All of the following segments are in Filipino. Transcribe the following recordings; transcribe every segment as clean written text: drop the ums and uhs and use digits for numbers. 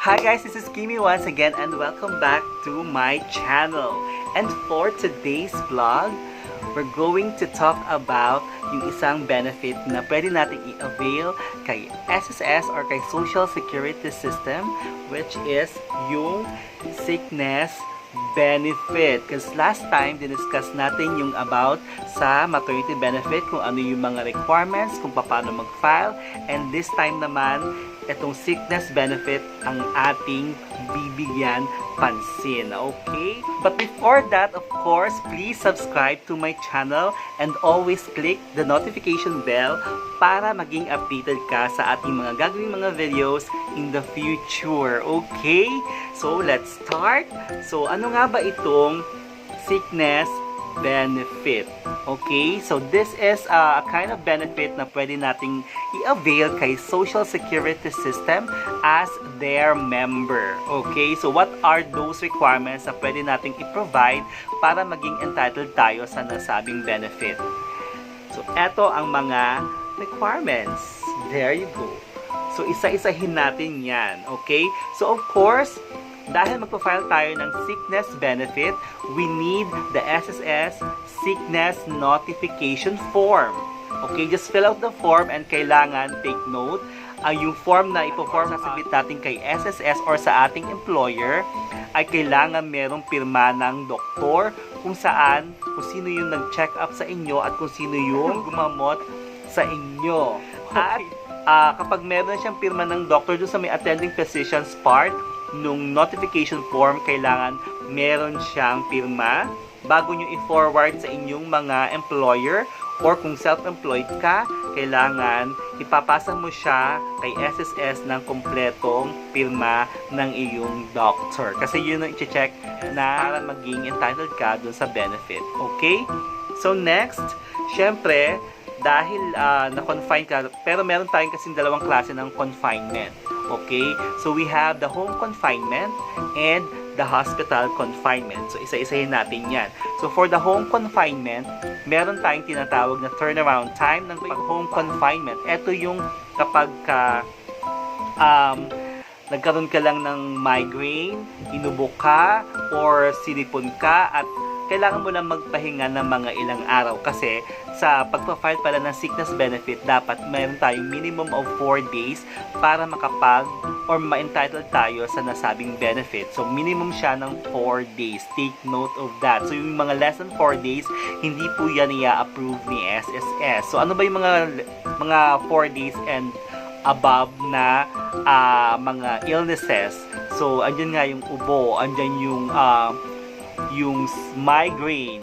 Hi guys, this is Kimi once again and welcome back to my channel. And for today's vlog, we're going to talk about yung isang benefit na pwede natin i-avail kay SSS or kay Social Security System, which is yung sickness benefit. Because last time, diniscuss natin yung about sa maternity benefit, kung ano yung mga requirements, kung paano mag-file. And this time naman, itong sickness benefit ang ating bibigyan pansin. Okay? But before that, of course, please subscribe to my channel and always click the notification bell para maging updated ka sa ating mga gagawing mga videos in the future. Okay? So, let's start. So, ano nga ba itong sickness benefit? Okay, so this is a kind of benefit na pwede nating i-avail kay Social Security System as their member. Okay, so what are those requirements na pwede nating i-provide para maging entitled tayo sa nasabing benefit? So, eto ang mga requirements. There you go. So, isa-isahin natin yan. Okay, so of course, dahil magpa-file tayo ng sickness benefit, we need the SSS sickness notification form. Okay, just fill out the form and kailangan take note, yung form na ipo-form na submit natin kay SSS or sa ating employer ay kailangan merong pirma ng doktor kung sino yung nag-check up sa inyo at kung sino yung gumamot sa inyo. At kapag meron siyang pirma ng doktor doon sa may attending physician's part, nung notification form, kailangan meron siyang pirma bago nyo i-forward sa inyong mga employer, or kung self-employed ka, kailangan ipapasa mo siya kay SSS ng kompletong pirma ng iyong doctor. Kasi yun ang i-check na para maging entitled ka dun sa benefit. Okay? So next, syempre, dahil na-confine ka, pero meron tayong kasing dalawang klase ng confinement. Okay? So, we have the home confinement and the hospital confinement. So, isa-isahin natin yan. So, for the home confinement, meron tayong tinatawag na turnaround time ng home confinement. Ito yung kapag nagkaroon ka lang ng migraine, inubo ka, or sinipon ka, at kailangan mo lang magpahinga ng mga ilang araw. Kasi sa pagpa-file pala ng sickness benefit, dapat mayroon tayong minimum of 4 days para makapag or ma-entitled tayo sa nasabing benefit. So, minimum siya ng 4 days. Take note of that. So, yung mga less than 4 days, hindi po yan i-approve ni SSS. So, ano ba yung mga 4 days and above na mga illnesses? So, andyan nga yung ubo, andyan yung migraine,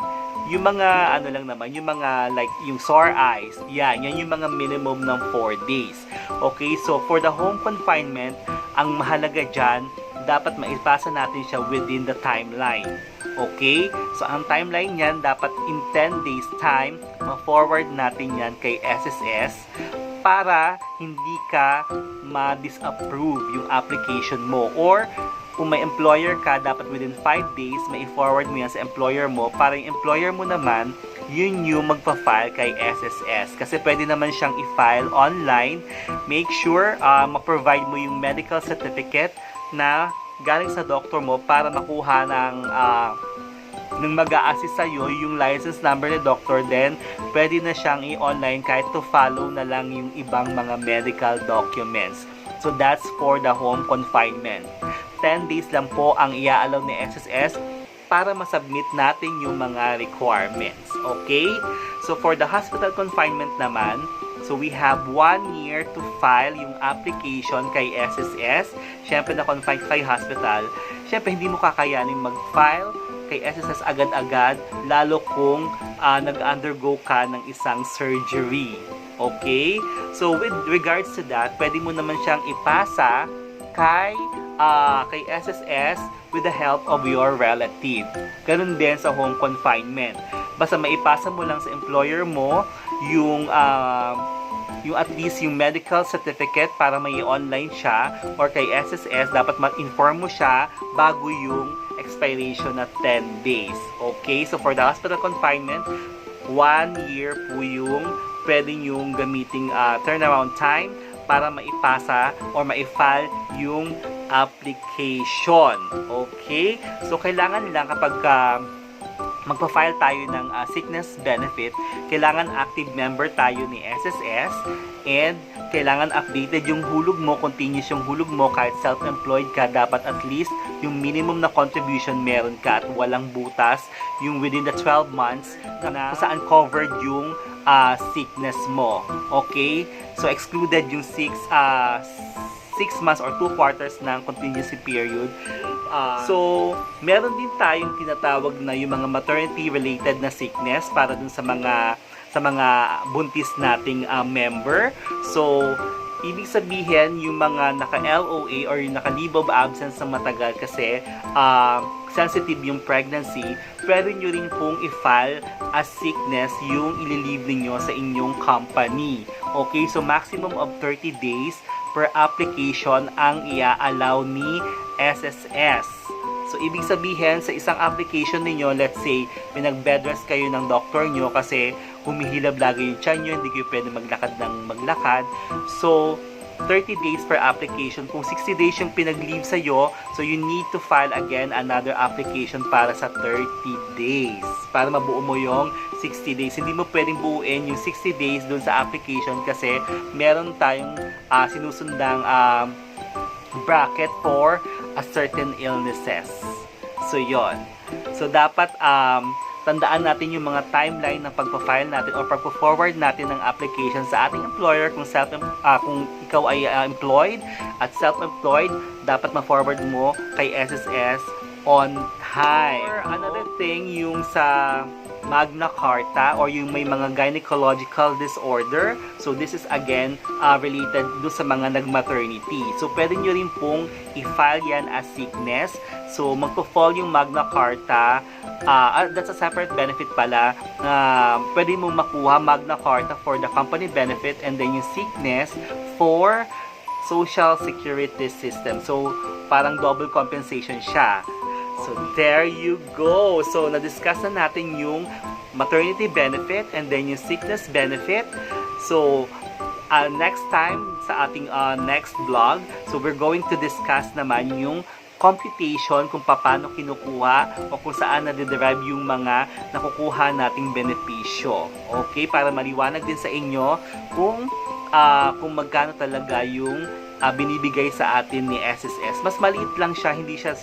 yung mga ano lang naman, yung mga like yung sore eyes, yan yung mga minimum ng 4 days. Okay, so for the home confinement, ang mahalaga dyan, dapat maipasa natin siya within the timeline. Okay, so ang timeline niyan, dapat in 10 days time, ma-forward natin yan kay SSS para hindi ka ma-disapprove yung application mo, or kung may employer ka, dapat within 5 days, ma-forward mo yan sa employer mo para yung employer mo naman, yun yung magpa-file kay SSS. Kasi pwede naman siyang i-file online. Make sure ma-provide mo yung medical certificate na galing sa doctor mo para makuha ng mag-a-assist sa'yo yung license number ni doctor. Then, pwede na siyang i-online kahit to follow na lang yung ibang mga medical documents. So, that's for the home confinement. 10 days lang po ang i-allow ni SSS para masubmit natin yung mga requirements. Okay? So, for the hospital confinement naman, so we have 1 year to file yung application kay SSS. Siyempre, na-confine kay hospital. Siyempre, hindi mo kakayanin mag-file kay SSS agad-agad, lalo kung nag-undergo ka ng isang surgery. Okay? So, with regards to that, pwede mo naman siyang ipasa kay SSS with the help of your relative. Ganun din sa home confinement. Basta maipasa mo lang sa employer mo yung at least yung medical certificate para may online siya, or kay SSS, dapat ma-inform mo siya bago yung expiration na 10 days. Okay? So, for the hospital confinement, 1 year po yung pwede yung gamiting turnaround time para maipasa or maifile yung application. Okay? So, kailangan lang kapag magpa-file tayo ng sickness benefit, kailangan active member tayo ni SSS and kailangan updated yung hulog mo, continuous yung hulog mo, kahit self-employed ka, dapat at least yung minimum na contribution meron ka at walang butas, yung within the 12 months na kung saan covered yung sickness mo. Okay? So, excluded yung 6 months or 2 quarters ng continuous period. So, meron din tayong tinatawag na yung mga maternity-related na sickness para dun sa mga buntis nating member. So, ibig sabihin, yung mga naka-LOA or yung naka-leave of absence ng matagal kasi sensitive yung pregnancy, pwede nyo rin pong i-file as sickness yung ililive ninyo sa inyong company. Okay, so maximum of 30 days per application ang ia-allow ni SSS. So, ibig sabihin, sa isang application ninyo, let's say, pinag-bed rest kayo ng doktor nyo kasi humihilab lagi yung tiyan nyo, hindi kayo pwede maglakad ng maglakad. So, 30 days per application. Kung 60 days yung pinag-leave sa'yo, so you need to file again another application para sa 30 days. Para mabuo mo yung 60 days. Hindi mo pwedeng buuin yung 60 days dun sa application kasi meron tayong sinusundang bracket for a certain illnesses. So, yon. So, dapat tandaan natin yung mga timeline ng pagpa-file natin or pagpa-forward natin ng application sa ating employer kung ikaw ay employed at self-employed, dapat ma-forward mo kay SSS on time. Or another thing, yung sa Magna Carta or yung may mga gynecological disorder. So, this is again related do sa mga nag-maternity. So, pwede nyo rin pong i-file yan as sickness. So, magpo-fall yung Magna Carta. That's a separate benefit pala. Pwede mong makuha Magna Carta for the company benefit and then yung sickness for Social Security System. So, parang double compensation siya. So, there you go. So, na-discuss na natin yung maternity benefit and then yung sickness benefit. So, next time sa ating next vlog, so we're going to discuss naman yung computation kung paano kinukuha o kung saan na-derive yung mga nakukuha nating benepisyo. Okay? Para maliwanag din sa inyo kung magkano talaga yung binibigay sa atin ni SSS. Mas maliit lang siya, hindi siya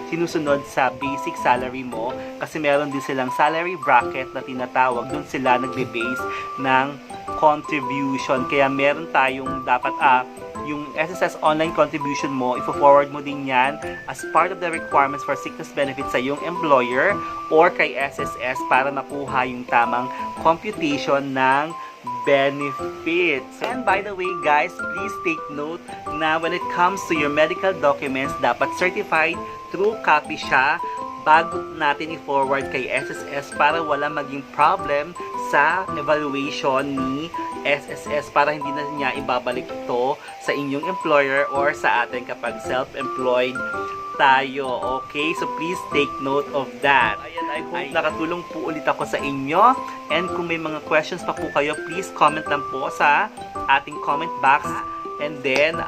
sinusunod sa basic salary mo kasi meron din silang salary bracket na tinatawag. Doon sila nagbe-base ng contribution. Kaya meron tayong dapat yung SSS online contribution mo, ifo-forward mo din yan as part of the requirements for sickness benefits sa iyong employer or kay SSS para makuha yung tamang computation ng benefits. And by the way guys, please take note na when it comes to your medical documents, dapat certified true copy siya bago natin i-forward kay SSS para wala maging problem sa evaluation ni SSS para hindi na niya ibabalik ito sa inyong employer or sa atin kapag self-employed tayo. Okay? So, please take note of that. Ayan, I hope nakatulong po ulit ako sa inyo. And kung may mga questions pa po kayo, please comment lang po sa ating comment box. And then,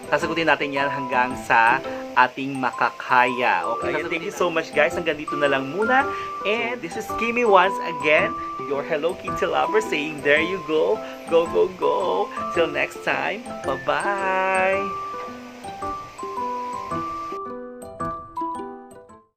sasagutin natin yan hanggang sa ating makakaya. Okay? Thank you so much guys. Hanggang dito na lang muna. And this is Kimmy once again, your Hello Kitty lover saying, there you go. Go, go, go. Till next time. Bye-bye.